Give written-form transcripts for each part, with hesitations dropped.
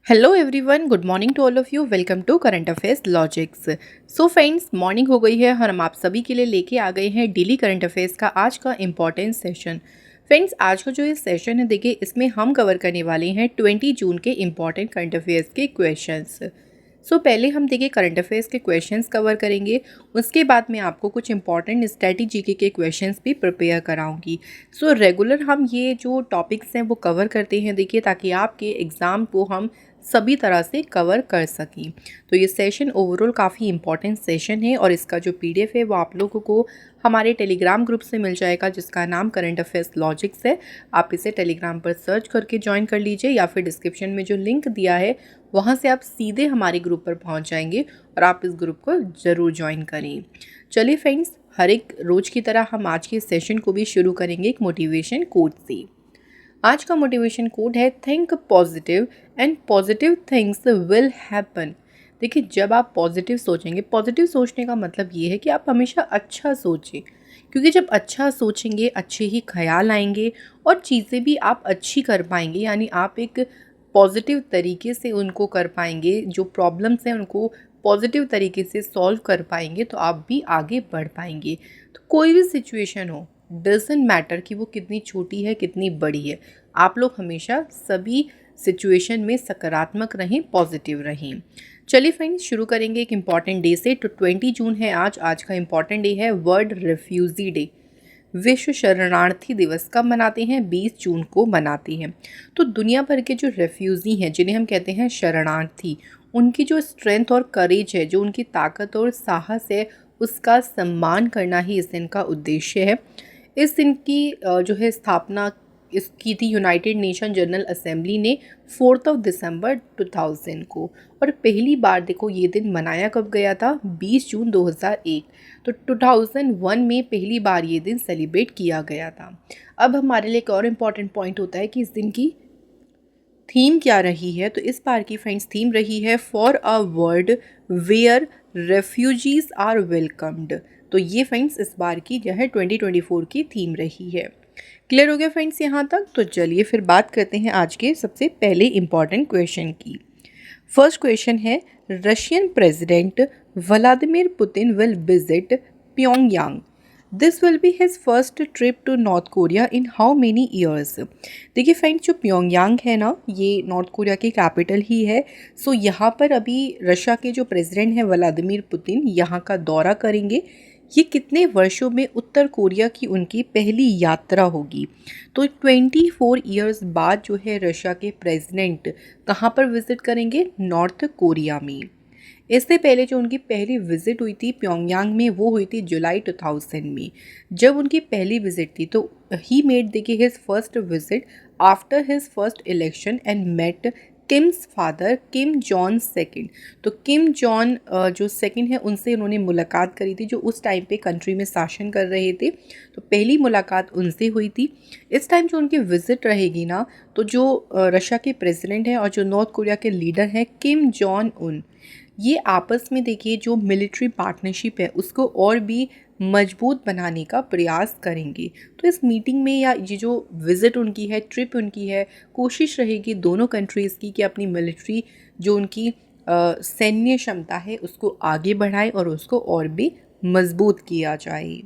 Hello everyone, good morning to all of you. Welcome to current affairs logics. So friends, morning हो गई है और हम आप सभी के लिए लेके आ गए हैं डेली करंट अफेयर्स का आज का इम्पॉर्टेंट सेशन। फ्रेंड्स, आज का जो ये सेशन है, देखिए इसमें हम कवर करने वाले हैं 20 जून के इम्पॉर्टेंट करंट अफेयर्स के क्वेश्चंस। पहले हम देखिए करंट अफेयर्स के क्वेश्चंस कवर करेंगे। उसके बाद मैं आपको कुछ इंपॉर्टेंट स्ट्रेटी के क्वेश्चंस भी प्रिपेयर कराऊंगी। रेगुलर हम ये जो टॉपिक्स हैं वो कवर करते हैं, देखिए, ताकि आपके एग्ज़ाम को हम सभी तरह से कवर कर सकें। तो ये सेशन ओवरऑल काफ़ी इंपॉर्टेंट सेशन है और इसका जो पीडीएफ है वो आप लोगों को हमारे टेलीग्राम ग्रुप से मिल जाएगा, जिसका नाम करंट अफेयर्स लॉजिक्स है। आप इसे टेलीग्राम पर सर्च करके ज्वाइन कर लीजिए या फिर डिस्क्रिप्शन में जो लिंक दिया है वहाँ से आप सीधे हमारे ग्रुप पर पहुँच जाएंगे और आप इस ग्रुप को ज़रूर ज्वाइन करें। चलिए फ्रेंड्स, हर एक रोज़ की तरह हम आज के सेशन को भी शुरू करेंगे एक मोटिवेशन कोट से। आज का मोटिवेशन कोड है think positive and positive things will happen. देखिए, जब आप पॉजिटिव सोचेंगे, पॉजिटिव सोचने का मतलब ये है कि आप हमेशा अच्छा सोचें, क्योंकि जब अच्छा सोचेंगे अच्छे ही ख्याल आएंगे और चीज़ें भी आप अच्छी कर पाएंगे। यानी आप एक पॉजिटिव तरीके से उनको कर पाएंगे, जो प्रॉब्लम्स हैं उनको पॉजिटिव तरीके से सॉल्व कर पाएंगे, तो आप भी आगे बढ़ पाएंगे। तो कोई भी सिचुएशन हो, डजंट मैटर कि वो कितनी छोटी है कितनी बड़ी है, आप लोग हमेशा सभी सिचुएशन में सकारात्मक रहें, पॉजिटिव रहें। चलिए फ्रेंड्स, शुरू करेंगे एक इम्पॉर्टेंट डे से। तो 20 जून है आज का इम्पॉर्टेंट डे है वर्ल्ड रेफ्यूजी डे। विश्व शरणार्थी दिवस कब मनाते हैं? 20 जून को मनाते हैं। तो दुनिया भर के जो रेफ्यूज़ी हैं, जिन्हें हम कहते हैं शरणार्थी, उनकी जो स्ट्रेंथ और करेज है, जो उनकी ताकत और साहस है, उसका सम्मान करना ही इस दिन का उद्देश्य है। इस दिन की जो है स्थापना इसकी थी यूनाइटेड नेशन जनरल असेंबली ने 4 दिसंबर 2000 को। और पहली बार देखो ये दिन मनाया कब गया था? 20 जून 2001। तो 2001 में पहली बार ये दिन सेलिब्रेट किया गया था। अब हमारे लिए एक और इम्पॉर्टेंट पॉइंट होता है कि इस दिन की थीम क्या रही है। तो इस बार की फ्रेंड्स थीम रही है for a world where refugees are welcomed. तो ये फ्रेंड्स इस बार की जो है 2024 की थीम रही है। क्लियर हो गया फ्रेंड्स यहाँ तक? तो चलिए फिर बात करते हैं आज के सबसे पहले इम्पॉर्टेंट क्वेश्चन की। फर्स्ट क्वेश्चन है, Russian president Vladimir Putin will visit Pyongyang. This will be his first trip to North Korea in how many years. देखिए फ्रेंड्स, जो प्योंगयांग है ना, ये नॉर्थ कोरिया की कैपिटल ही है। यहाँ पर अभी रशिया के जो प्रेसिडेंट हैं व्लादिमीर पुतिन यहाँ का दौरा करेंगे। ये कितने वर्षों में उत्तर कोरिया की उनकी पहली यात्रा होगी? तो 24 ईयर्स बाद जो है रशिया के प्रेसिडेंट कहाँ पर विजिट करेंगे? नॉर्थ कोरिया में। इससे पहले जो उनकी पहली विजिट हुई थी प्योंगयांग में, वो हुई थी जुलाई 2000 में। जब उनकी पहली विजिट थी तो ही मेड देखिए his first visit after his first election and met Kim's father Kim Jong second. तो किम जॉन जो सेकंड है उनसे उन्होंने मुलाकात करी थी, जो उस टाइम पे कंट्री में शासन कर रहे थे। तो पहली मुलाकात उनसे हुई थी। इस टाइम जो उनकी विजिट रहेगी ना, तो जो रशिया के प्रेसिडेंट हैं और जो नॉर्थ कोरिया के लीडर हैं किम जॉन उन, ये आपस में देखिए जो मिलिट्री पार्टनरशिप है उसको और भी मजबूत बनाने का प्रयास करेंगे। तो इस मीटिंग में या ये जो विज़िट उनकी है, ट्रिप उनकी है, कोशिश रहेगी दोनों कंट्रीज़ की कि अपनी मिलिट्री जो उनकी सैन्य क्षमता है उसको आगे बढ़ाएं और उसको और भी मजबूत किया जाए।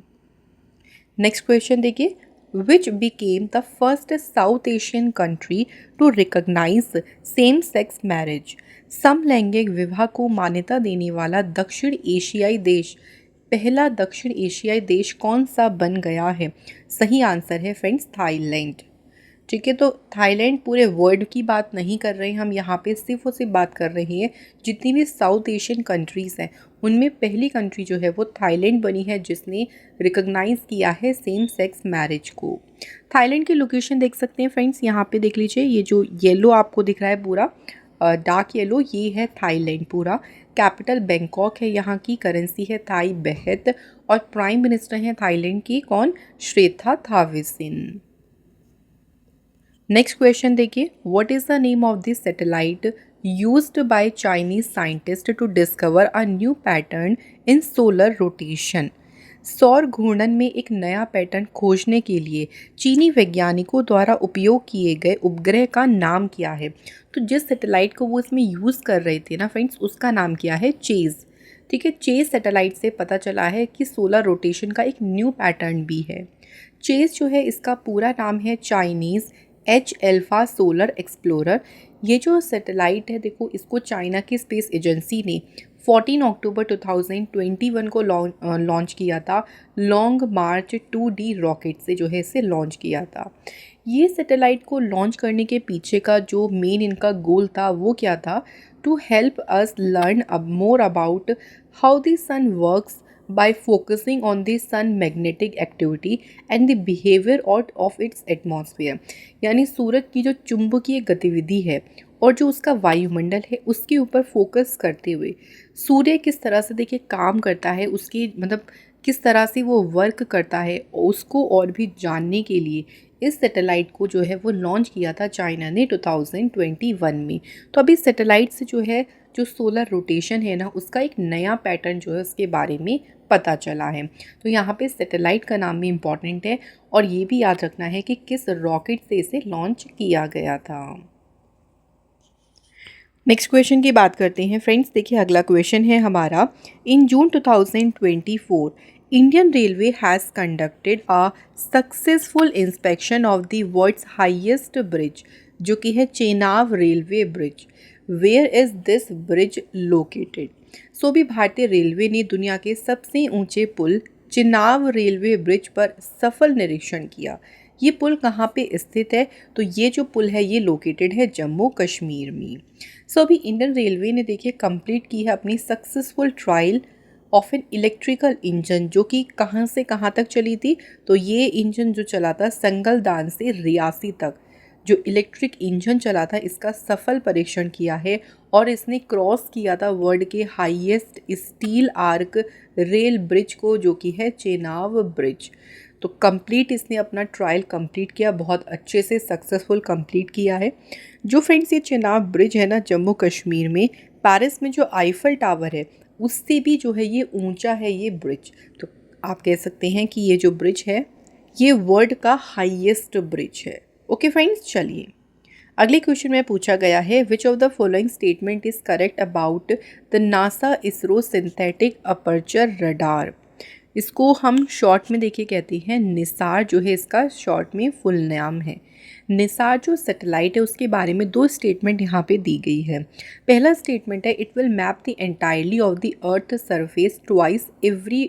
नेक्स्ट क्वेश्चन देखिए, which became the first South Asian country to recognise same sex marriage. समलैंगिक विवाह को मान्यता देने वाला दक्षिण एशियाई देश, पहला दक्षिण एशियाई देश कौन सा बन गया है? सही आंसर है फ्रेंड्स थाईलैंड। ठीक है, तो थाईलैंड पूरे वर्ल्ड की बात नहीं कर रहे हैं हम यहाँ पे, सिर्फ और सिर्फ बात कर रहे हैं जितनी भी साउथ एशियन कंट्रीज़ हैं उनमें पहली कंट्री जो है वो थाईलैंड बनी है, जिसने रिकॉग्नाइज़ किया है सेम सेक्स मैरिज को। थाईलैंड की लोकेशन देख सकते हैं फ्रेंड्स, यहाँ पे देख लीजिए, ये जो येलो आपको दिख रहा है पूरा डार्क येलो, ये है थाईलैंड पूरा। कैपिटल बैंकॉक है, यहाँ की करेंसी है थाई बेहत और प्राइम मिनिस्टर हैं थाईलैंड की कौन? Srettha Thavisin. नेक्स्ट क्वेश्चन देखिए, what is the name of this satellite used by Chinese scientist to discover a new pattern in solar rotation. सौर घूर्णन में एक नया पैटर्न खोजने के लिए चीनी वैज्ञानिकों द्वारा उपयोग किए गए उपग्रह का नाम क्या है? तो जिस सैटेलाइट को वो इसमें यूज़ कर रहे थे ना फ्रेंड्स, उसका नाम क्या है? चेज़। ठीक है, चेज़ सैटेलाइट से पता चला है कि सोलर रोटेशन का एक न्यू पैटर्न भी है। चेज़ जो है इसका पूरा नाम है Chinese H alpha solar explorer. ये जो सैटेलाइट है देखो, इसको चाइना की स्पेस एजेंसी ने 14 अक्टूबर 2021 को लॉन्च किया था। लॉन्ग मार्च 2D रॉकेट से जो है इसे लॉन्च किया था। ये सैटेलाइट को लॉन्च करने के पीछे का जो मेन इनका गोल था वो क्या था? To help us learn more about how the sun works by focusing on the sun magnetic activity and the behavior of its atmosphere। यानी सूरज की जो चुंबकीय गतिविधि है और जो उसका वायुमंडल है उसके ऊपर फोकस करते हुए सूर्य किस तरह से देखिए काम करता है, उसकी मतलब किस तरह से वो वर्क करता है, उसको और भी जानने के लिए इस सैटेलाइट को जो है वो लॉन्च किया था चाइना ने 2021 में। तो अभी सैटेलाइट से जो है जो सोलर रोटेशन है ना उसका एक नया पैटर्न जो है उसके बारे में पता चला है। तो यहाँ पे सैटेलाइट का नाम भी इम्पॉर्टेंट है और ये भी याद रखना है कि किस रॉकेट से इसे लॉन्च किया गया था। नेक्स्ट क्वेश्चन की बात करते हैं फ्रेंड्स। देखिए अगला क्वेश्चन है हमारा, in June 2024 Indian railway has conducted a successful inspection of the world's highest bridge, जो कि है Chenab railway bridge. Where is this bridge located? So भी भारतीय रेलवे ने दुनिया के सबसे ऊंचे पुल चिनाब रेलवे ब्रिज पर सफल निरीक्षण किया। ये पुल कहाँ पे स्थित है? तो ये जो पुल है ये लोकेटेड है जम्मू कश्मीर में। सो अभी इंडियन रेलवे ने देखिए कंप्लीट की है अपनी successful trial of an electrical engine, जो कि कहाँ से कहाँ तक चली थी? तो ये इंजन जो चला था संगलदान से रियासी तक, जो इलेक्ट्रिक इंजन चला था इसका सफल परीक्षण किया है और इसने क्रॉस किया था वर्ल्ड के highest steel arc rail bridge को, जो कि है चेनाब ब्रिज। तो कंप्लीट इसने अपना ट्रायल कंप्लीट किया, बहुत अच्छे से सक्सेसफुल कंप्लीट किया है। जो फ्रेंड्स ये चेनाब ब्रिज है ना जम्मू कश्मीर में, पेरिस में जो आईफल टावर है उससे भी जो है ये ऊंचा है ये ब्रिज। तो आप कह सकते हैं कि ये जो ब्रिज है ये वर्ल्ड का हाईएस्ट ब्रिज है। ओके फ्रेंड्स, चलिए अगले क्वेश्चन में पूछा गया है, विच of the following statement is correct about the NASA ISRO synthetic aperture radar? इसको हम शॉर्ट में देखिए कहते हैं निसार, जो है इसका शॉर्ट में फुल नाम है। निसार जो सैटेलाइट है उसके बारे में दो स्टेटमेंट यहाँ पे दी गई है। पहला स्टेटमेंट है, it will map the entirely of the earth surface twice every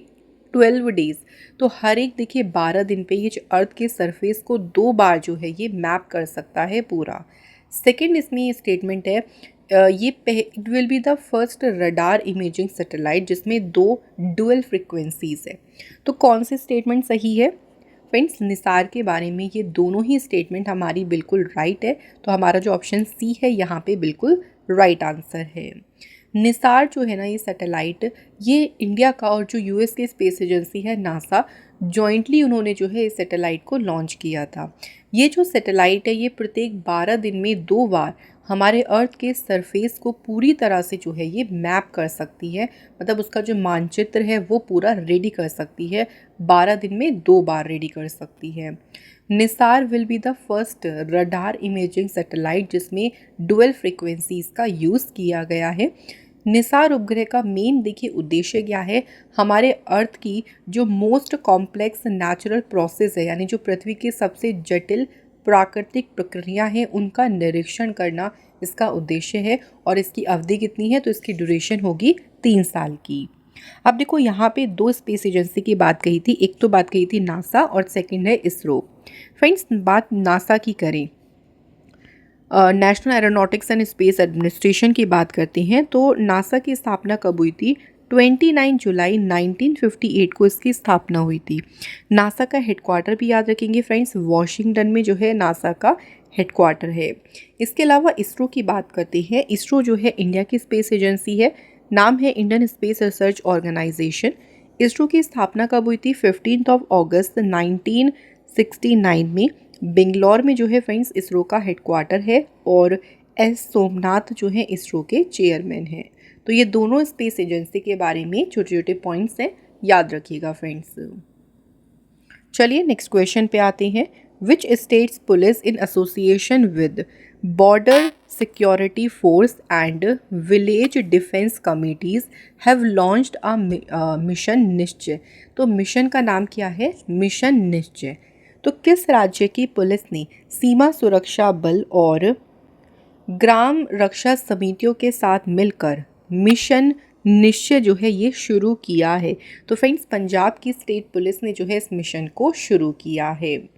12 days. तो हर एक देखिए 12 दिन पे ये जो अर्थ के सरफेस को 2 बार जो है ये मैप कर सकता है पूरा। सेकेंड इसमें ये स्टेटमेंट है, ये it will be the first radar imaging satellite जिसमें 2 डुअल फ्रिक्वेंसीज है। तो कौन से स्टेटमेंट सही है फ्रेंड्स? निसार के बारे में ये दोनों ही स्टेटमेंट हमारी बिल्कुल राइट है। तो हमारा जो ऑप्शन सी है यहाँ पे बिल्कुल राइट आंसर है। निसार जो है ना ये सैटेलाइट, ये इंडिया का और जो यूएस की स्पेस एजेंसी है नासा, जॉइंटली उन्होंने जो है इस सैटेलाइट को लॉन्च किया था। ये जो सैटेलाइट है ये प्रत्येक 12 दिन में 2 बार हमारे अर्थ के सरफेस को पूरी तरह से जो है ये मैप कर सकती है, मतलब उसका जो मानचित्र है वो पूरा रेडी कर सकती है। 12 दिन में 2 बार रेडी कर सकती है। Nisar will be the first radar imaging satellite जिसमें डुअल फ्रिक्वेंसीज का यूज़ किया गया है। निसार उपग्रह का मेन देखिए उद्देश्य क्या है? हमारे अर्थ की जो मोस्ट कॉम्प्लेक्स नेचुरल प्रोसेस है, यानी जो पृथ्वी की सबसे जटिल प्राकृतिक प्रक्रिया है उनका निरीक्षण करना इसका उद्देश्य है। और इसकी अवधि कितनी है? तो इसकी ड्यूरेशन होगी 3 साल की। अब देखो यहाँ पे 2 स्पेस एजेंसी की बात कही थी, एक तो बात कही थी नासा और सेकंड है इसरो। फ्रेंड्स बात नासा की करें, national aeronautics and space administration की बात करते हैं तो नासा की स्थापना कब हुई थी? 29 जुलाई 1958 को इसकी स्थापना हुई थी। नासा का हेडक्वार्टर भी याद रखेंगे फ्रेंड्स, वॉशिंगटन में जो है नासा का हेडक्वार्टर है। इसके अलावा इसरो की बात करते हैं। इसरो जो है इंडिया की स्पेस एजेंसी है, नाम है Indian Space Research Organisation. ISRO की स्थापना कब हुई थी? 15 अगस्त 1969 में। बेंगलोर में जो है फ्रेंड्स इसरो का हेडक्वार्टर है और एस सोमनाथ जो है इसरो के चेयरमैन हैं। तो ये दोनों स्पेस एजेंसी के बारे में छोटे छोटे पॉइंट्स हैं याद रखिएगा फ्रेंड्स। चलिए नेक्स्ट क्वेश्चन पे आते हैं। Which states police in association with border security force and village defence committees have launched a mission निश्चय। तो मिशन का नाम क्या है? मिशन निश्चय। तो किस राज्य की पुलिस ने सीमा सुरक्षा बल और ग्राम रक्षा समितियों के साथ मिलकर मिशन निश्चय जो है ये शुरू किया है? तो फ्रेंड्स पंजाब की स्टेट पुलिस ने जो है इस मिशन को शुरू किया है।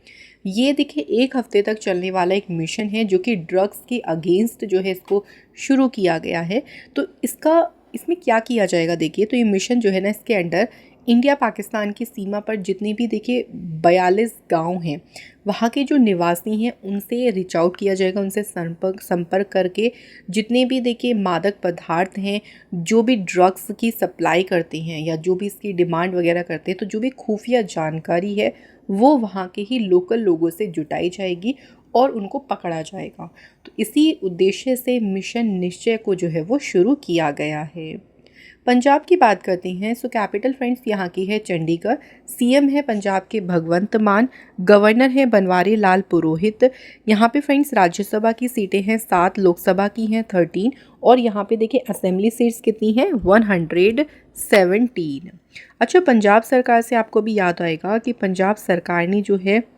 ये देखिए 1 हफ्ते तक चलने वाला एक मिशन है जो कि ड्रग्स के अगेंस्ट जो है इसको शुरू किया गया है। तो इसमें क्या किया जाएगा देखिए, तो ये मिशन जो है ना इसके अंडर इंडिया पाकिस्तान की सीमा पर जितने भी देखिए 42 गांव हैं वहाँ के जो निवासी हैं उनसे रीच आउट किया जाएगा, उनसे संपर्क करके जितने भी देखिए मादक पदार्थ हैं, जो भी ड्रग्स की सप्लाई करते हैं या जो भी इसकी डिमांड वगैरह करते हैं, तो जो भी खुफिया जानकारी है वो वहाँ के ही लोकल लोगों से जुटाई जाएगी और उनको पकड़ा जाएगा। तो इसी उद्देश्य से मिशन निश्चय को जो है वो शुरू किया गया है। पंजाब की बात करते हैं। सो कैपिटल फ्रेंड्स यहाँ की है चंडीगढ़। सीएम है पंजाब के भगवंत मान। गवर्नर है बनवारी लाल पुरोहित। यहाँ पे फ्रेंड्स राज्यसभा की सीटें हैं 7, लोकसभा की हैं 13 और यहाँ पे देखिए असेंबली सीट्स कितनी हैं 117। अच्छा, पंजाब सरकार से आपको भी याद आएगा कि पंजाब सरकार ने जो है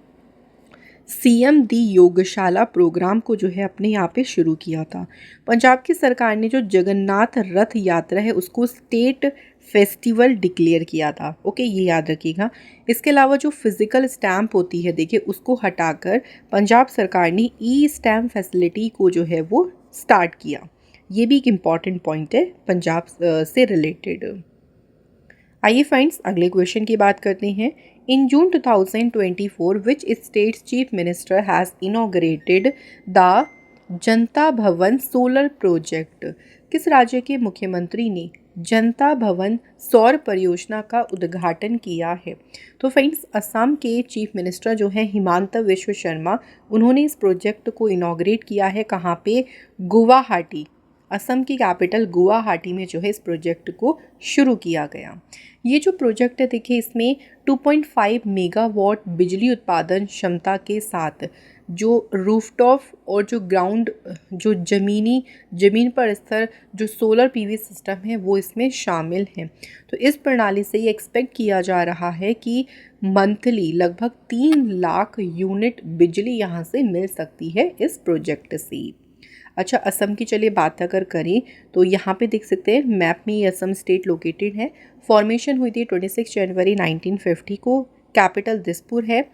सीएम दी योगशाला प्रोग्राम को जो है अपने यहाँ पे शुरू किया था। पंजाब की सरकार ने जो जगन्नाथ रथ यात्रा है उसको स्टेट फेस्टिवल डिक्लेयर किया था। ओके, ये याद रखिएगा। इसके अलावा जो फिज़िकल स्टैम्प होती है देखिए उसको हटाकर पंजाब सरकार ने ई स्टैम्प फैसिलिटी को जो है वो स्टार्ट किया। ये भी एक इम्पॉर्टेंट पॉइंट है पंजाब से रिलेटेड। आइए फ्रेंड्स अगले क्वेश्चन की बात करते हैं। In June 2024 which states chief minister has inaugurated the जनता भवन सोलर प्रोजेक्ट। किस राज्य के मुख्यमंत्री ने जनता भवन सौर परियोजना का उद्घाटन किया है? तो फ्रेंड्स असम के चीफ मिनिस्टर जो हैं हिमांत विश्व शर्मा, उन्होंने इस प्रोजेक्ट को इनॉग्रेट किया है। कहाँ पे? गुवाहाटी, असम की कैपिटल गुवाहाटी में जो है इस प्रोजेक्ट को शुरू किया गया। ये जो प्रोजेक्ट है देखिए इसमें 2.5 मेगावाट बिजली उत्पादन क्षमता के साथ जो रूफटॉप और जो ग्राउंड जो ज़मीन पर स्तर जो सोलर पीवी सिस्टम है वो इसमें शामिल हैं। तो इस प्रणाली से ये एक्सपेक्ट किया जा रहा है कि मंथली लगभग 3 लाख यूनिट बिजली यहाँ से मिल सकती है इस प्रोजेक्ट से। अच्छा, असम की चलिए बात अगर करें तो यहाँ पे देख सकते हैं मैप में ये असम स्टेट लोकेटेड है। फॉर्मेशन हुई थी 26 जनवरी 1950 को। कैपिटल दिसपुर है।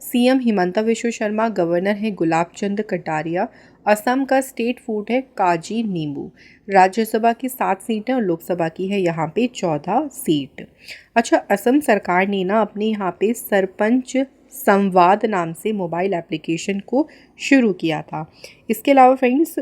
सीएम हिमंता विश्व शर्मा। गवर्नर है गुलाब चंद कटारिया। असम का स्टेट फूड है काजी नींबू। राज्यसभा की 7 सीटें और लोकसभा की है यहाँ पे 14 सीट। अच्छा, असम सरकार ने ना अपने यहाँ पे सरपंच संवाद नाम से मोबाइल एप्लीकेशन को शुरू किया था। इसके अलावा फ्रेंड्स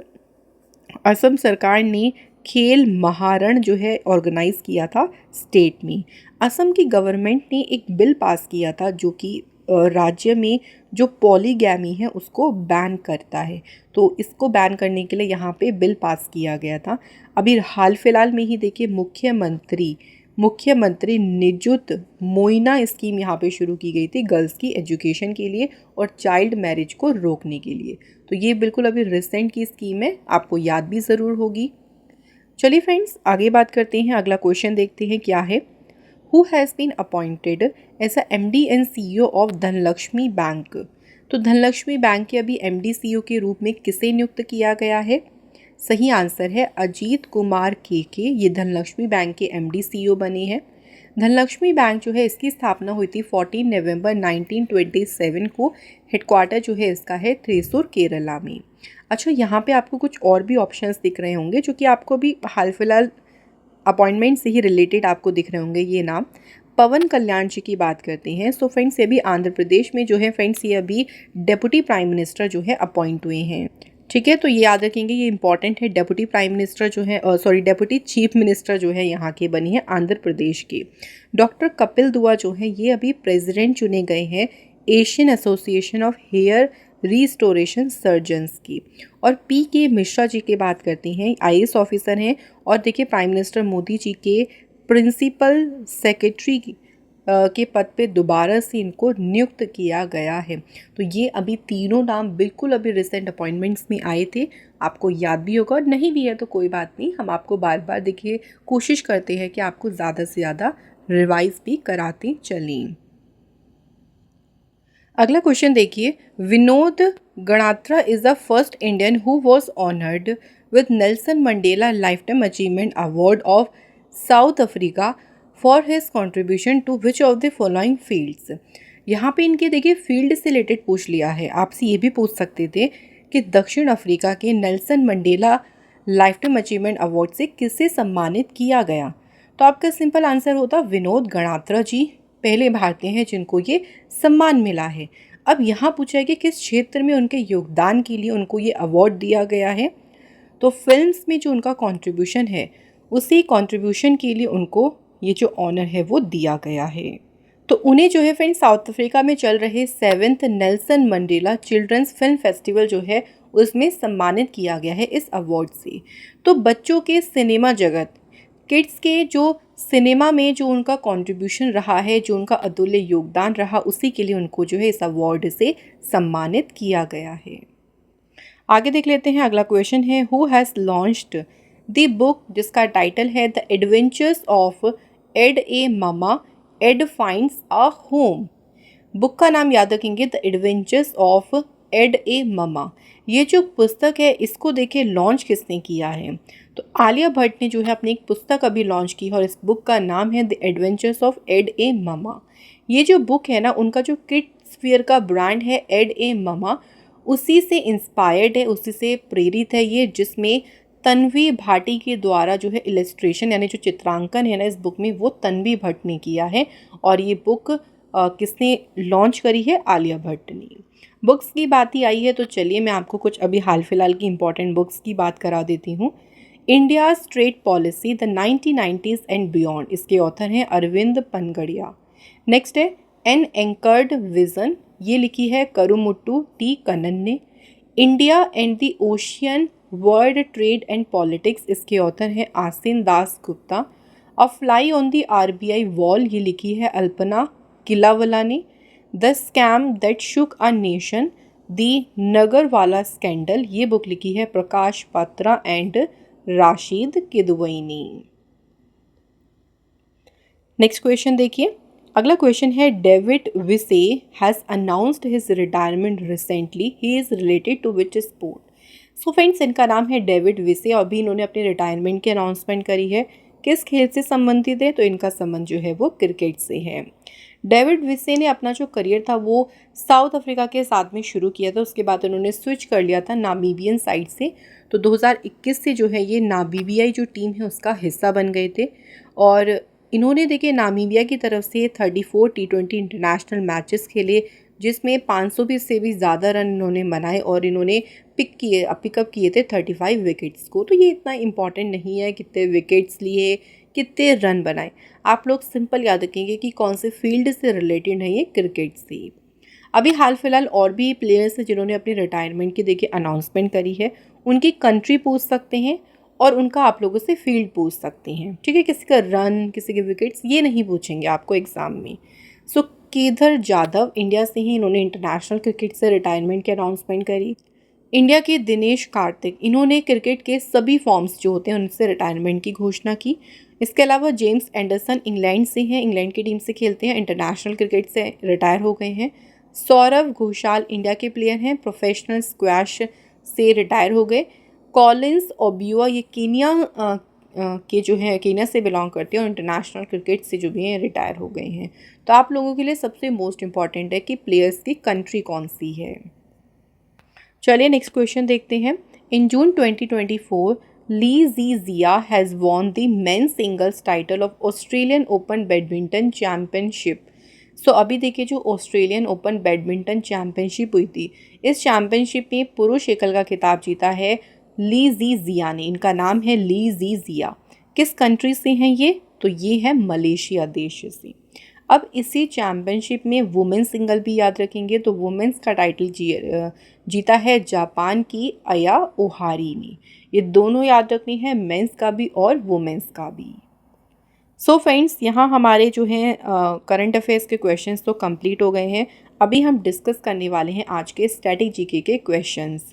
असम सरकार ने खेल महारण जो है ऑर्गेनाइज किया था स्टेट में। असम की गवर्नमेंट ने एक बिल पास किया था जो कि राज्य में जो पॉलीगैमी है उसको बैन करता है। तो इसको बैन करने के लिए यहाँ पे बिल पास किया गया था। अभी हाल फिलहाल में ही देखिए मुख्यमंत्री निजुत मोइना स्कीम यहाँ पे शुरू की गई थी गर्ल्स की एजुकेशन के लिए और चाइल्ड मैरिज को रोकने के लिए। तो ये बिल्कुल अभी रिसेंट की स्कीम है, आपको याद भी ज़रूर होगी। चलिए फ्रेंड्स आगे बात करते हैं। अगला क्वेश्चन देखते हैं क्या है। Who has been appointed as a MD and CEO of Dhanlaxmi bank. तो धनलक्ष्मी बैंक के अभी MD CEO के रूप में किसे नियुक्त किया गया है? सही आंसर है अजीत कुमार के। ये धनलक्ष्मी बैंक के MD CEO बने हैं। धनलक्ष्मी बैंक जो है इसकी स्थापना हुई थी 14 नवंबर 1927 को। हेडक्वार्टर जो है इसका है थ्रिसूर केरला में। अच्छा, यहाँ पे आपको कुछ और भी ऑप्शंस दिख रहे होंगे जो कि आपको भी हाल फिलहाल अपॉइंटमेंट से ही रिलेटेड आपको दिख रहे होंगे। ये नाम पवन कल्याण जी की बात करते हैं। सो फ्रेंड्स ये भी आंध्र प्रदेश में जो है फ्रेंड्स ये अभी डेप्यूटी प्राइम मिनिस्टर जो है अपॉइंट हुए हैं। ठीक है, तो ये याद रखेंगे, ये इंपॉर्टेंट है। डेप्यूटी प्राइम मिनिस्टर जो है डेप्यूटी चीफ मिनिस्टर जो है यहाँ के बनी है आंध्र प्रदेश के। डॉक्टर कपिल दुआ जो है ये अभी प्रेसिडेंट चुने गए हैं Asian Association of Hair Restoration Surgeons की। और PK मिश्रा जी की बात करते हैं, IAS ऑफिसर हैं और देखिए प्राइम मिनिस्टर मोदी जी के प्रिंसिपल सेक्रेटरी के पद पे दोबारा से इनको नियुक्त किया गया है। तो ये अभी तीनों नाम बिल्कुल अभी रिसेंट अपॉइंटमेंट्स में आए थे, आपको याद भी होगा, और नहीं भी है तो कोई बात नहीं, हम आपको बार बार देखिए कोशिश करते हैं कि आपको ज़्यादा से ज़्यादा रिवाइज भी कराते चलें। अगला क्वेश्चन देखिए, Vinod Ganatra is the first Indian who was honoured with Nelson Mandela lifetime achievement award of South Africa for his contribution to which of the following fields. यहाँ पे इनके देखिए फील्ड से रिलेटेड पूछ लिया है, आपसे ये भी पूछ सकते थे कि दक्षिण अफ्रीका के Nelson Mandela lifetime achievement award से किसे सम्मानित किया गया। तो आपका सिंपल आंसर होता विनोद गणात्रा जी पहले भारतीय हैं जिनको ये सम्मान मिला है। अब यहाँ पूछा है कि किस क्षेत्र में उनके योगदान के लिए उनको ये अवार्ड दिया गया है। तो फिल्म्स में जो उनका कंट्रीब्यूशन है, उसी कंट्रीब्यूशन के लिए उनको ये जो ऑनर है वो दिया गया है। तो उन्हें जो है फ्रेंड्स साउथ अफ्रीका में चल रहे 7th Nelson Mandela children's film festival जो है उसमें सम्मानित किया गया है इस अवार्ड से। तो बच्चों के सिनेमा जगत, किड्स के जो सिनेमा में जो उनका कंट्रीब्यूशन रहा है, जो उनका अतुल्य योगदान रहा, उसी के लिए उनको जो है इस अवार्ड से सम्मानित किया गया है। आगे देख लेते हैं, अगला क्वेश्चन है, who has launched the book जिसका टाइटल है the adventures of Ed a mama Ed finds a home. Book का नाम याद रखेंगे, the adventures of Ed a mama. ये जो पुस्तक है इसको देखिए लॉन्च किसने किया है, तो आलिया भट्ट ने जो है अपनी एक पुस्तक अभी लॉन्च की और इस बुक का नाम है the adventures of Ed a mama. ये जो बुक है ना, उनका जो किड्स वेयर का ब्रांड है एड ए ममा, उसी से इंस्पायर्ड है, उसी से प्रेरित है ये, जिसमें तन्वी भाटी के द्वारा जो है इलस्ट्रेशन यानी जो चित्रांकन है ना इस बुक में वो तन्वी भट्ट ने किया है। और ये बुक किसने लॉन्च करी है, आलिया भट्ट ने। बुक्स की बात ही आई है तो चलिए मैं आपको कुछ अभी हाल फिलहाल की इंपॉर्टेंट बुक्स की बात करा देती हूँ। India trade policy the 1990s and beyond, इसके ऑथर हैं अरविंद पनगड़िया। नेक्स्ट है एन एंकर्ड विजन, ये लिखी है करुमुट्टू टी कन्नन ने। India and the ocean world trade and politics, इसके ऑथर हैं Ashin Das Gupta. A fly on the RBI wall, ये लिखी है अल्पना किलावला ने। The scam that shook a nation, the Nagarwala scandal, ये बुक लिखी है Prakash Patra and Rashid Kidwaini. Next question देखिए, अगला क्वेश्चन है, David Wiese has announced his retirement recently, he is related to which sport. So friends, इनका नाम है डेविड विसे और अभी इन्होंने अपने रिटायरमेंट की अनाउंसमेंट करी है। किस खेल से संबंधित है, तो इनका संबंध जो है वो क्रिकेट से है। डेविड विसे ने अपना जो करियर था वो साउथ अफ्रीका के साथ में शुरू किया था, उसके बाद उन्होंने स्विच कर लिया था नामीबियन साइड से। तो 2021 से जो है ये नामीबियाई जो टीम है उसका हिस्सा बन गए थे। और इन्होंने देखिए नामीबिया की तरफ से 34 T20 इंटरनेशनल मैचेस खेले, जिसमें 500 से भी ज़्यादा रन इन्होंने बनाए और इन्होंने पिकअप किए थे 35 विकेट्स को। तो ये इतना इम्पॉर्टेंट नहीं है कितने विकेट्स लिए, कितने रन बनाए, आप लोग सिंपल याद रखेंगे कि कौन से फील्ड से रिलेटेड है ये, क्रिकेट से। अभी हाल फिलहाल और भी प्लेयर्स हैं जिन्होंने अपनी रिटायरमेंट की देखिए अनाउंसमेंट करी है, उनकी कंट्री पूछ सकते हैं और उनका आप लोगों से फील्ड पूछ सकते हैं, ठीक है। किसी का रन, किसी के विकेट्स ये नहीं पूछेंगे आपको एग्ज़ाम में। सो केदार जाधव इंडिया से ही, इन्होंने इंटरनेशनल क्रिकेट से रिटायरमेंट की अनाउंसमेंट करी। इंडिया के दिनेश कार्तिक, इन्होंने क्रिकेट के सभी फॉर्म्स जो होते हैं उनसे रिटायरमेंट की घोषणा की। इसके अलावा जेम्स एंडरसन इंग्लैंड से हैं, इंग्लैंड की टीम से खेलते हैं, इंटरनेशनल क्रिकेट से रिटायर हो गए हैं। सौरव घोषाल इंडिया के प्लेयर हैं, प्रोफेशनल स्क्वैश से रिटायर हो गए। कॉलिंस ओबिया, ये कीनिया के जो है कीनिया से बिलोंग करते हैं और इंटरनेशनल क्रिकेट से जो भी हैं रिटायर हो गए हैं। तो आप लोगों के लिए सबसे मोस्ट इम्पॉर्टेंट है कि प्लेयर्स की कंट्री कौन सी है। चलिए नेक्स्ट क्वेश्चन देखते हैं। In June 2024 Lee Zii Jia has won the men's singles title of Australian Open badminton championship. So अभी देखिए जो ऑस्ट्रेलियन ओपन बैडमिंटन चैम्पियनशिप हुई थी, इस चैम्पियनशिप में पुरुष एकल का खिताब जीता है ली जी जिया ने। इनका नाम है ली जी जिया। किस कंट्री से हैं ये, तो ये है मलेशिया देश से। अब इसी चैम्पियनशिप में वुमेन सिंगल भी याद रखेंगे, तो वुमेन्स का टाइटल जीता है जापान की अया ओहारी ने। ये दोनों याद रखनी है, मेंस का भी और वुमेन्स का भी। सो फ्रेंड्स, यहाँ हमारे जो हैं करंट अफेयर्स के क्वेश्चंस तो कंप्लीट हो गए हैं। अभी हम डिस्कस करने वाले हैं आज के स्टैटिक जीके के क्वेश्चंस।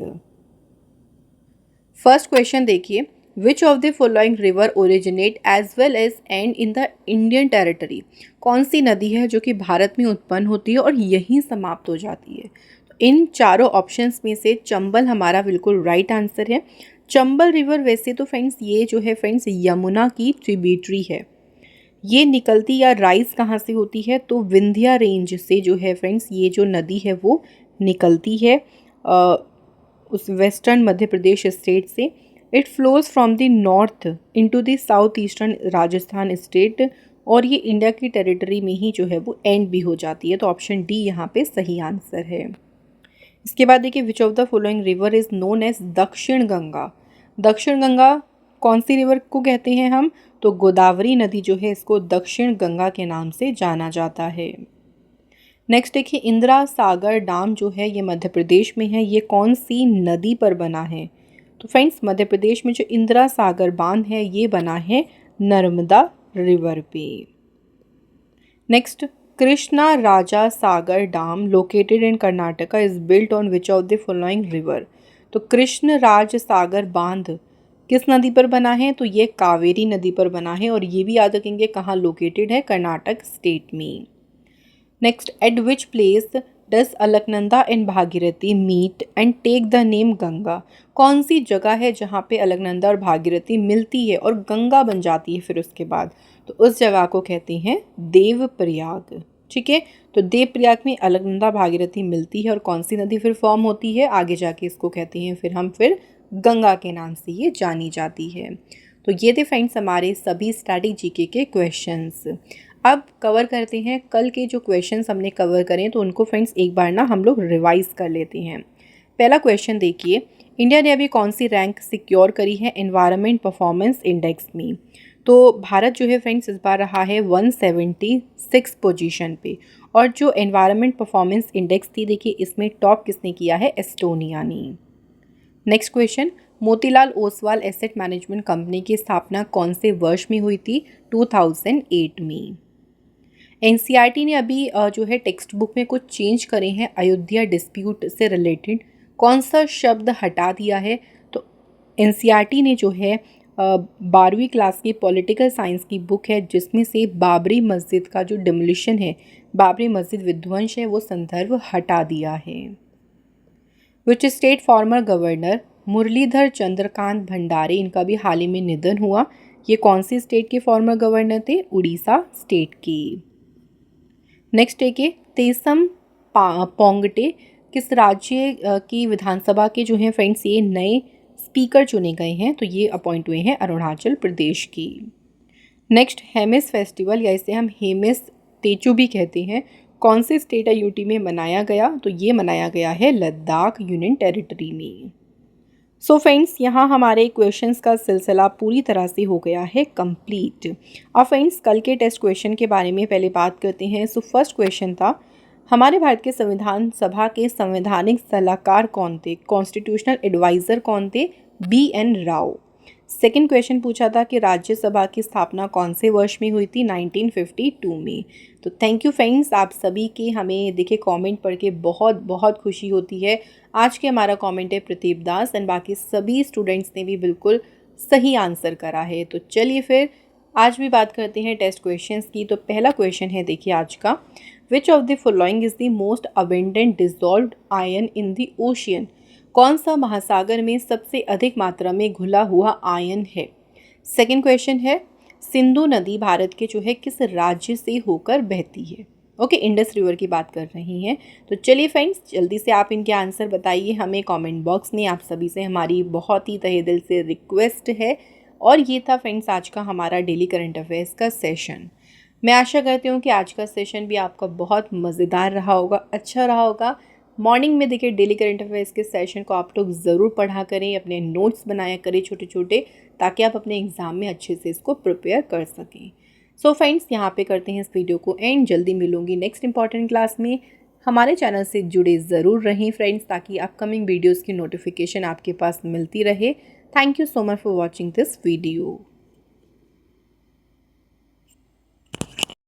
फर्स्ट क्वेश्चन देखिए, which of the following river originate as well as end in the Indian territory. कौन सी नदी है जो कि भारत में उत्पन्न होती है और यहीं समाप्त हो जाती है। तो इन चारों ऑप्शंस में से चंबल हमारा बिल्कुल राइट आंसर है। चंबल रिवर वैसे तो फ्रेंड्स ये जो है फ्रेंड्स यमुना की ट्रिब्यूटरी है। ये निकलती या राइज कहाँ से होती है, तो विंध्या रेंज से जो है फ्रेंड्स ये जो नदी है वो निकलती है उस वेस्टर्न मध्य प्रदेश स्टेट से। It flows from the north into the south eastern Rajasthan state, और ये इंडिया की टेरिटरी में ही जो है वो एंड भी हो जाती है। तो ऑप्शन डी यहाँ पे सही आंसर है। इसके बाद देखिए, which of the following river is known as Dakshin Ganga. दक्षिण गंगा कौन सी रिवर को कहते हैं हम, तो गोदावरी नदी जो है इसको दक्षिण गंगा के नाम से जाना जाता है। नेक्स्ट देखिए, इंदिरा सागर डैम जो है ये मध्य प्रदेश में है, ये कौन सी नदी पर बना है। तो फ्रेंड्स, मध्य प्रदेश में जो इंदिरा सागर बांध है ये बना है नर्मदा रिवर पे। Next, Krishna Raja Sagar dam located in Karnataka is built on which of the following river. तो कृष्ण राज सागर बांध किस नदी पर बना है, तो ये कावेरी नदी पर बना है, और ये भी याद रखेंगे कहाँ लोकेटेड है, कर्नाटक स्टेट में। Next, at which place does Alaknanda and Bhagirathi meet and take the name Ganga. कौन सी जगह है जहाँ पे अलकनंदा और भागीरथी मिलती है और गंगा बन जाती है फिर उसके बाद, तो उस जगह को कहते हैं देवप्रयाग। ठीक है, तो देवप्रयाग में अलकनंदा भागीरथी मिलती है और कौन सी नदी फिर फॉर्म होती है, आगे जाके इसको कहते हैं फिर गंगा के नाम से ये जानी जाती है। तो ये थे फ्रेंड्स हमारे सभी स्टैटिक जीके के क्वेश्चंस। अब कवर करते हैं कल के जो क्वेश्चंस हमने कवर करें, तो उनको फ्रेंड्स एक बार ना हम लोग रिवाइज कर लेते हैं। पहला क्वेश्चन देखिए, इंडिया ने अभी कौन सी रैंक सिक्योर करी है एनवायरनमेंट परफॉर्मेंस इंडेक्स में। तो भारत जो है फ्रेंड्स इस बार रहा है 176 पोजीशन पे, और जो एनवायरनमेंट परफॉर्मेंस इंडेक्स थी देखिए इसमें टॉप किसने किया है, एस्टोनिया ने। Next question, Motilal Oswal asset management company की स्थापना कौन से वर्ष में हुई थी, 2008 में। एनसीईआरटी ने अभी जो है टेक्स्ट बुक में कुछ चेंज करे हैं अयोध्या डिस्प्यूट से रिलेटेड, कौन सा शब्द हटा दिया है। तो एनसीईआरटी ने जो है 12वीं क्लास की पॉलिटिकल साइंस की बुक है जिसमें से बाबरी मस्जिद का जो डिमोलिशन है, बाबरी मस्जिद विध्वंस है, वो संदर्भ हटा दिया है। Which state former governor Murlidhar Chandrakant Bhandare, इनका भी हाल ही में निधन हुआ। ये कौन सी स्टेट के फॉर्मर गवर्नर थे, उड़ीसा स्टेट के। नेक्स्ट देखिए, तेसम पोंगटे किस राज्य की विधानसभा के जो हैं फ्रेंड्स ये नए स्पीकर चुने गए हैं, तो ये अपॉइंट हुए हैं अरुणाचल प्रदेश की। नेक्स्ट, हेमिस फेस्टिवल या इसे हम हेमिस टेचू भी कहते हैं, कौन से स्टेट या यूटी में मनाया गया, तो ये मनाया गया है लद्दाख यूनियन टेरिटरी में। सो फ्रेंड्स, यहाँ हमारे क्वेश्चंस का सिलसिला पूरी तरह से हो गया है कंप्लीट। अब फ्रेंड्स, कल के टेस्ट क्वेश्चन के बारे में पहले बात करते हैं। सो फर्स्ट क्वेश्चन था, हमारे भारत के संविधान सभा के संवैधानिक सलाहकार कौन थे, कॉन्स्टिट्यूशनल एडवाइज़र कौन थे, BN राव। सेकंड क्वेश्चन पूछा था कि राज्यसभा की स्थापना कौन से वर्ष में हुई थी, 1952 में। तो थैंक यू फ्रेंड्स, आप सभी के हमें देखिए कमेंट पढ़ के बहुत बहुत खुशी होती है। आज के हमारा कमेंट है प्रदीप दास, एंड बाकी सभी स्टूडेंट्स ने भी बिल्कुल सही आंसर करा है। तो चलिए फिर आज भी बात करते हैं टेस्ट क्वेश्चंस की। तो पहला क्वेश्चन है देखिए आज का, which of the following is the most abundant dissolved ion in the ocean. कौन सा महासागर में सबसे अधिक मात्रा में घुला हुआ आयन है। सेकंड क्वेश्चन है, सिंधु नदी भारत के जो है किस राज्य से होकर बहती है। ओके, इंडस रिवर की बात कर रही हैं। तो चलिए फ्रेंड्स, जल्दी से आप इनके आंसर बताइए हमें कमेंट बॉक्स में। आप सभी से हमारी बहुत ही तहे दिल से रिक्वेस्ट है। और ये था फ्रेंड्स आज का हमारा डेली करंट अफेयर्स का सेशन। मैं आशा करती हूँ कि आज का सेशन भी आपका बहुत मज़ेदार रहा होगा, अच्छा रहा होगा। मॉर्निंग में देखिए डेली करंट अफेयर्स के सेशन को आप लोग ज़रूर पढ़ा करें, अपने नोट्स बनाया करें छोटे छोटे, ताकि आप अपने एग्ज़ाम में अच्छे से इसको प्रिपेयर कर सकें। सो फ्रेंड्स, यहाँ पे करते हैं इस वीडियो को एंड। जल्दी मिलूंगी नेक्स्ट इंपॉर्टेंट क्लास में। हमारे चैनल से जुड़े ज़रूर रहें फ्रेंड्स, ताकि अपकमिंग वीडियोज़ की नोटिफिकेशन आपके पास मिलती रहे। Thank you so much for watching this video.